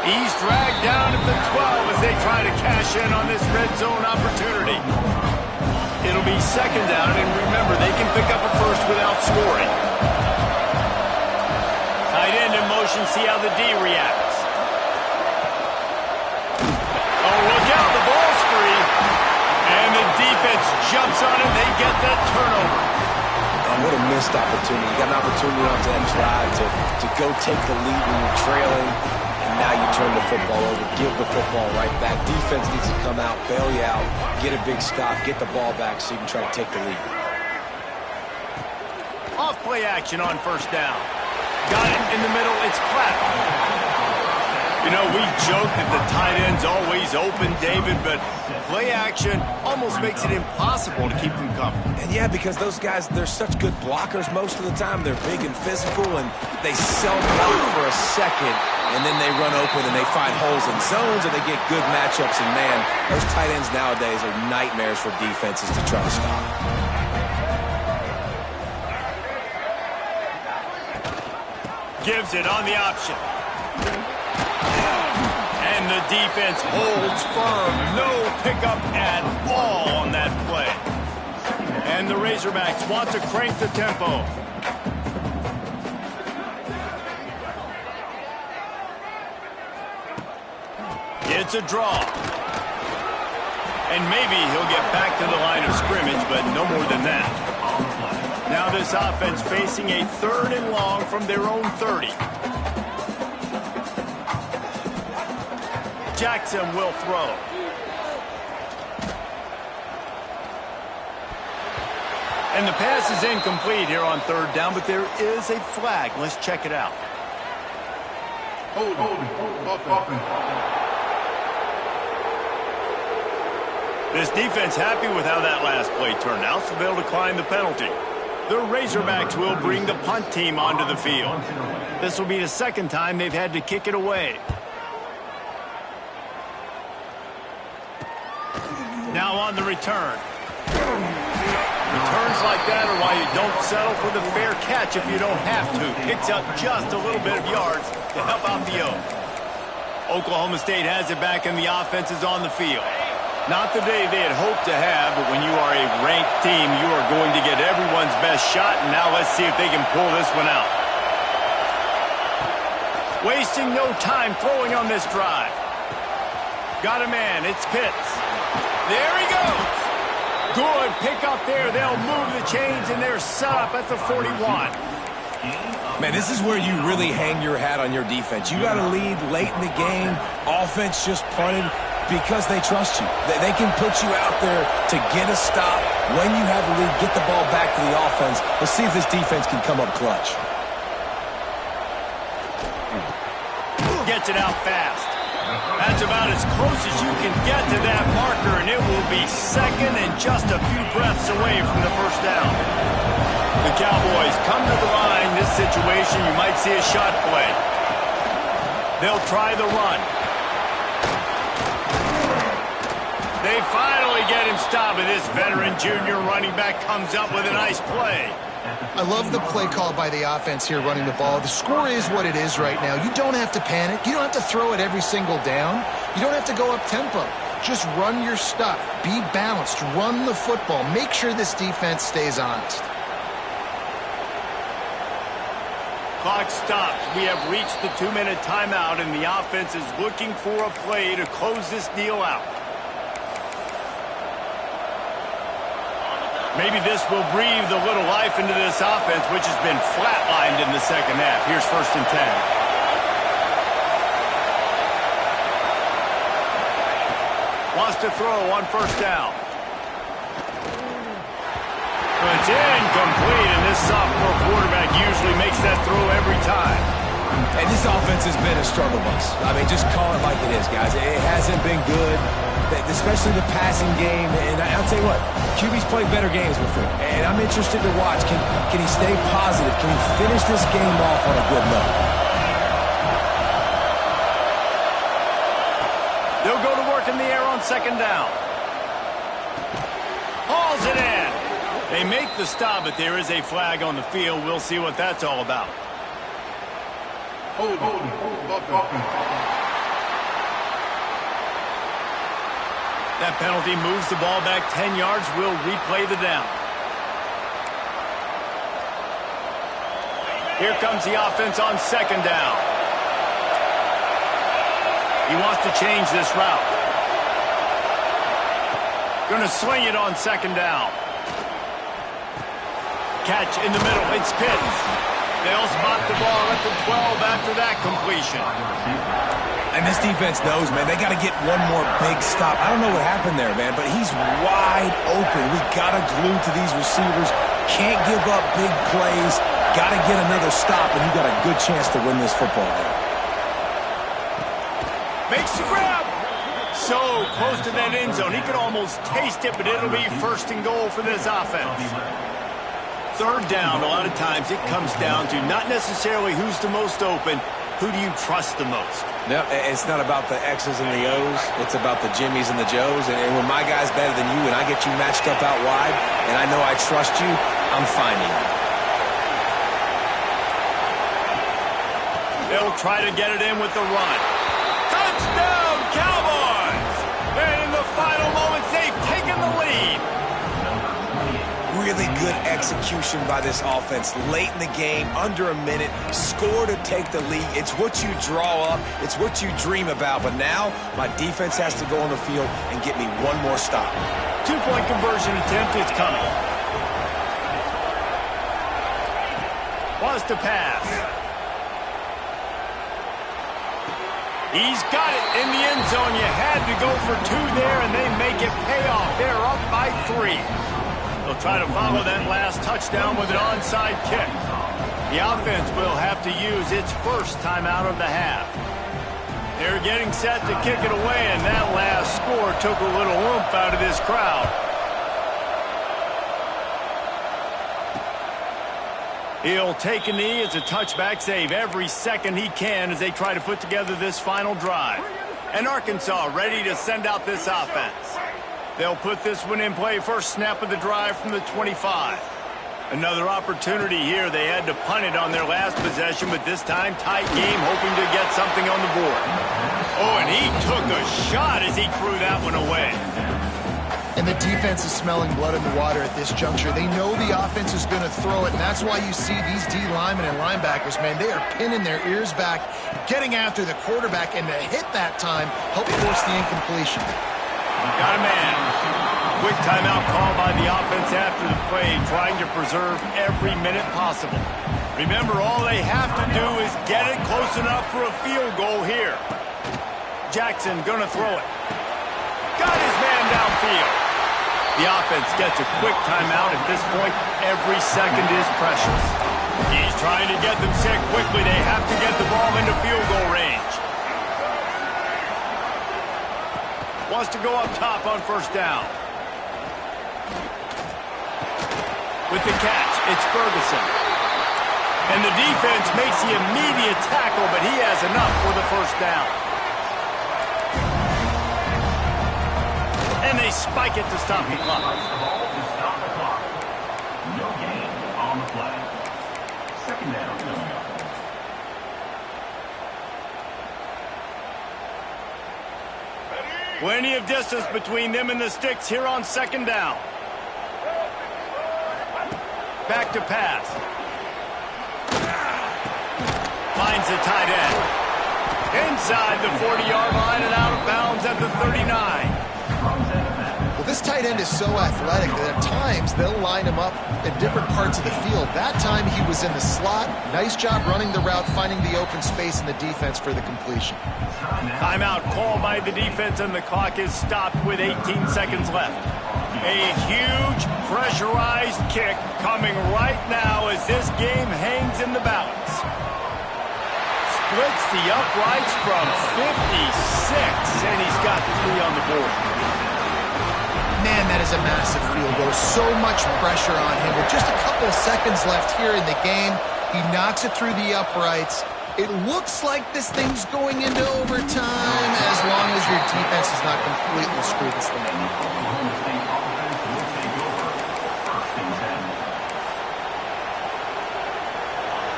He's dragged down at the 12 as they try to cash in on this red zone opportunity. It'll be second down, and remember, they can pick up a first without scoring. Tight end in motion, see how the D reacts. Oh, look out, the ball's free. And the defense jumps on it, they get that turnover. Oh, what a missed opportunity. You got an opportunity after that drive to go take the lead when you're trailing, and now you turn the football over, give the football right back. Defense needs to come out, bail you out, get a big stop, get the ball back so you can try to take the lead. Off play action on first down. Got it in the middle, it's Platt. You know, we joke that the tight end's always open, David, but play action almost makes it impossible to keep them coming. And yeah, because those guys, they're such good blockers most of the time. They're big and physical, and they self-block for a second, and then they run open and they find holes in zones, and they get good matchups. And man, those tight ends nowadays are nightmares for defenses to try to stop. Gives it on the option. And the defense holds firm. No pickup at all on that play. And the Razorbacks want to crank the tempo. It's a draw. And maybe he'll get back to the line of scrimmage, but no more than that. Now this offense facing a 3rd and long from their own 30. Jackson will throw. And the pass is incomplete here on 3rd down, but there is a flag. Let's check it out. Hold on. This defense happy with how that last play turned out, so they'll decline the penalty. The Razorbacks will bring the punt team onto the field. This will be the 2nd time they've had to kick it away. Now on the return. Returns like that are why you don't settle for the fair catch if you don't have to. Picks up just a little bit of yards to help out the O. Oklahoma State has it back and the offense is on the field. Not the day they had hoped to have, but when you are a ranked team, you are going to get everyone's best shot, and now let's see if they can pull this one out. Wasting no time throwing on this drive. Got a man, it's Pitts. There he goes. Good pick up there. They'll move the chains, and they're set up at the 41. Man, this is where you really hang your hat on your defense. You got to lead late in the game. Offense just punted because they trust you. They can put you out there to get a stop. When you have the lead, get the ball back to the offense. Let's see if this defense can come up clutch. Gets it out fast. That's about as close as you can get to that marker, and it will be 2nd and just a few breaths away from the first down. The Cowboys come to the line. This situation, you might see a shot play. They'll try the run. They finally get him stopped, and this veteran junior running back comes up with a nice play. I love the play call by the offense here running the ball. The score is what it is right now. You don't have to panic. You don't have to throw it every single down. You don't have to go up tempo. Just run your stuff. Be balanced. Run the football. Make sure this defense stays honest. Clock stops. We have reached the 2-minute timeout, and the offense is looking for a play to close this deal out. Maybe this will breathe a little life into this offense, which has been flatlined in the second half. Here's 1st and 10. Wants to throw on 1st down. It's incomplete, and this sophomore quarterback usually makes that throw every time. And this offense has been a struggle bus. I mean, just call it like it is, guys. It hasn't been good, especially the passing game. And I'll tell you what, QB's played better games before. And I'm interested to watch. Can he stay positive? Can he finish this game off on a good note? They'll go to work in the air on 2nd down. Hauls it in. They make the stop, but there is a flag on the field. We'll see what that's all about. That penalty moves the ball back 10 yards. We'll replay the down. Here comes the offense on 2nd down. He wants to change this route. Going to swing it on 2nd down. Catch in the middle. It's Pitts. They'll spot the ball at the 12 after that completion. And this defense knows, man, they got to get one more big stop. I don't know what happened there, man, but he's wide open. We got to glue to these receivers. Can't give up big plays. Got to get another stop, and you got a good chance to win this football game. Makes the grab. So close to that end zone. He could almost taste it, but it'll be 1st and goal for this offense. 3rd down, a lot of times it comes down to not necessarily who's the most open, who do you trust the most? No, it's not about the X's and the O's. It's about the Jimmies and the Joes. And when my guy's better than you and I get you matched up out wide and I know I trust you, I'm finding you. They'll try to get it in with the run. Touchdown, Cowboys! And in the final moments, they've taken the lead. Really good execution by this offense. Late in the game, under a minute, score to take the lead. It's what you draw up. It's what you dream about. But now, my defense has to go on the field and get me one more stop. 2-point conversion attempt is coming. Wants to pass. He's got it in the end zone. You had to go for 2 there, and they make it pay off. They're up by 3. They'll try to follow that last touchdown with an onside kick. The offense will have to use its 1st timeout of the half. They're getting set to kick it away, and that last score took a little oomph out of this crowd. He'll take a knee. It's a touchback save every second he can as they try to put together this final drive. And Arkansas ready to send out this offense. They'll put this one in play. 1st snap of the drive from the 25. Another opportunity here. They had to punt it on their last possession, but this time tight game, hoping to get something on the board. Oh, and he took a shot as he threw that one away. And the defense is smelling blood in the water at this juncture. They know the offense is going to throw it, and that's why you see these D linemen and linebackers, man, they are pinning their ears back, getting after the quarterback, and to hit that time, help force the incompletion. Got a man. Quick timeout call by the offense after the play, trying to preserve every minute possible. Remember, all they have to do is get it close enough for a field goal here. Jackson gonna throw it. Got his man downfield. The offense gets a quick timeout. At this point, every second is precious. He's trying to get them set quickly. They have to get the ball into field goal range. Wants to go up top on 1st down. With the catch, it's Ferguson. And the defense makes the immediate tackle, but he has enough for the 1st down. And they spike it to stop the clock. No gain on the play. Second down. Plenty of distance between them and the sticks here on second down. Back to pass. Finds the tight end. Inside the 40-yard line and out of bounds at the 39. Well, this tight end is so athletic that at times they'll line him up in different parts of the field. That time he was in the slot. Nice job running the route, finding the open space in the defense for the completion. Timeout called by the defense, and the clock is stopped with 18 seconds left. A huge pressurized kick coming right now as this game hangs in the balance. Splits the uprights from 56, and he's got 3 on the board. Man, that is a massive field goal. So much pressure on him. With just a couple of seconds left here in the game, he knocks it through the uprights. It looks like this thing's going into overtime as long as your defense is not completely screwed this thing up.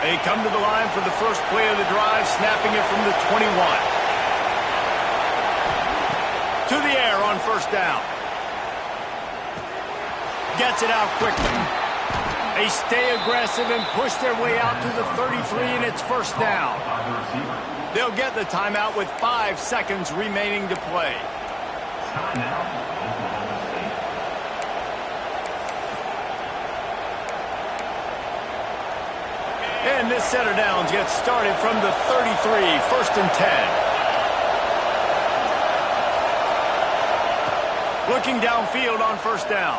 They come to the line for the first play of the drive, snapping it from the 21. To the air on first down. Gets it out quickly. They stay aggressive and push their way out to the 33, and it's first down. They'll get the timeout with 5 seconds remaining to play. And this set of downs gets started from the 33, first and 10. Looking downfield on first down.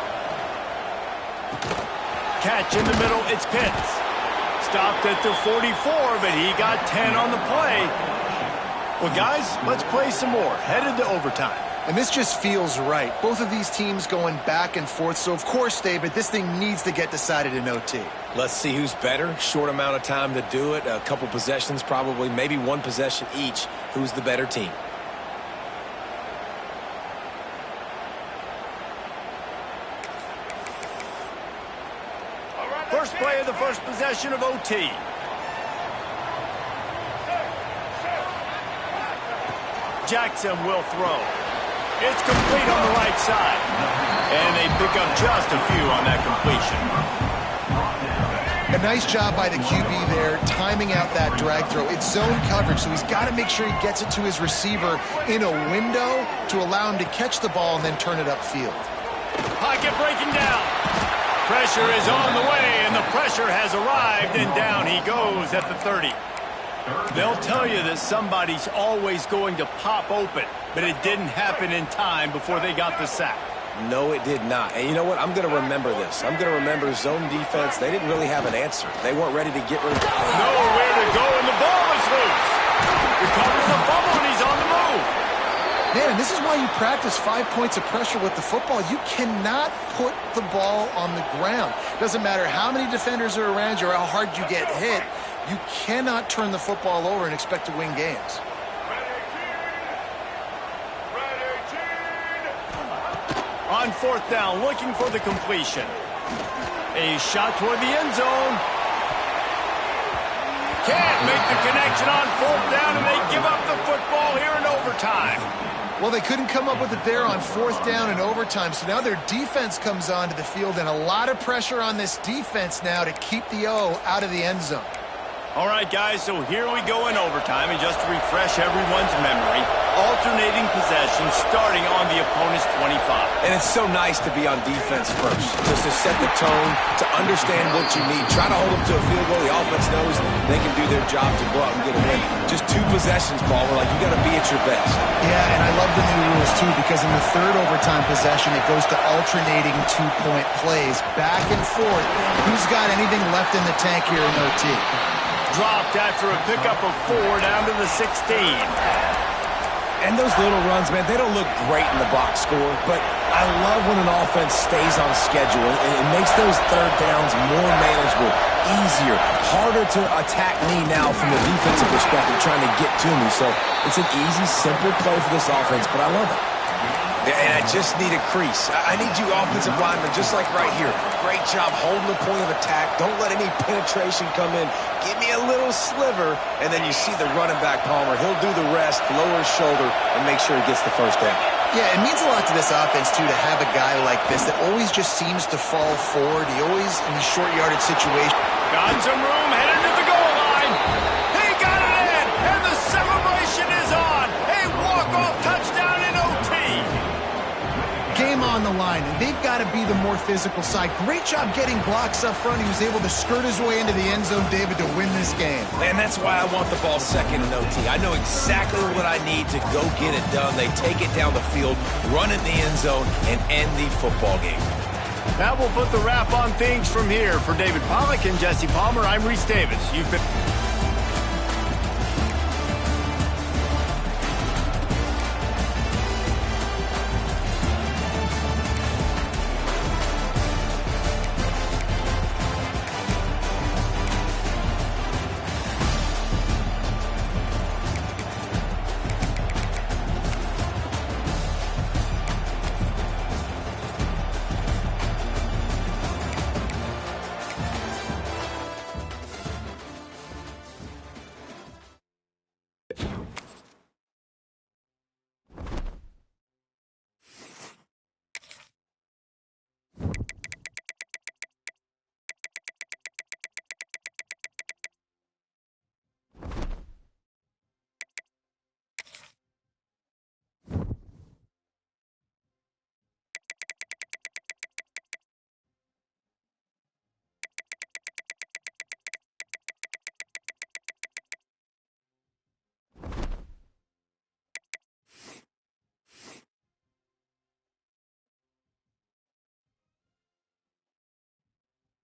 Catch in the middle, it's Pitts. Stopped at the 44, but he got 10 on the play. Well, guys, let's play some more. Headed to overtime. And this just feels right. Both of these teams going back and forth, so of course, David, this thing needs to get decided in OT. Let's see who's better. Short amount of time to do it. A couple possessions probably, maybe one possession each. Who's the better team? First play of the first possession of OT. Jackson will throw. It's complete on the right side. And they pick up just a few on that completion. A nice job by the QB there, timing out that drag throw. It's zone coverage, so he's got to make sure he gets it to his receiver in a window to allow him to catch the ball and then turn it upfield. Pocket breaking down. Pressure is on the way, and the pressure has arrived, and down he goes at the 30. They'll tell you that somebody's always going to pop open, but it didn't happen in time before they got the sack. No, it did not. And you know what? I'm going to remember this. I'm going to remember zone defense. They didn't really have an answer. They weren't ready to get rid of the ball. Nowhere to go, and the ball is loose. Recovers the fumble, and he's on the move. Man, and this is why you practice 5 points of pressure with the football. You cannot put the ball on the ground. Doesn't matter how many defenders are around you or how hard you get hit. You cannot turn the football over and expect to win games. On fourth down, looking for the completion. A shot toward the end zone. Can't make the connection on fourth down, and they give up the football here in overtime. Well, they couldn't come up with it there on fourth down and overtime, so now their defense comes onto the field, and a lot of pressure on this defense now to keep the O out of the end zone. All right, guys, so here we go in overtime, and just to refresh everyone's memory, alternating possession starting on the opponent's 25. And it's so nice to be on defense first, just to set the tone, to understand what you need. Try to hold them to a field goal. The offense knows they can do their job to go out and get a win. Just 2 possessions, Paul. We're like, you got to be at your best. Yeah, and I love the new rules, too, because in the third overtime possession, it goes to alternating 2-point plays, back and forth. Who's got anything left in the tank here in OT? Dropped after a pickup of 4 down to the 16. And those little runs, man, they don't look great in the box score, but I love when an offense stays on schedule. It makes those third downs more manageable, easier, harder to attack me now from the defensive perspective trying to get to me. So it's an easy, simple play for this offense, but I love it. And I just need a crease. I need you offensive linemen just like right here. Great job holding the point of attack. Don't let any penetration come in. Give me a little sliver, and then you see the running back, Palmer. He'll do the rest, lower his shoulder, and make sure he gets the first down. Yeah, it means a lot to this offense, too, to have a guy like this that always just seems to fall forward. He always, in these short yardage situations. Got some room, headed to the goal line. He got it in, and the celebration is on. A walk-off touchdown in OT. Game on the line, and they've got to be the more physical side. Great job getting blocks up front. He was able to skirt his way into the end zone, David, to win this game. And that's why I want the ball second in OT. I know exactly what I need to go get it done. They take it down the field, run in the end zone, and end the football game. That will put the wrap on things from here. For David Pollack and Jesse Palmer, I'm Reese Davis. You've been...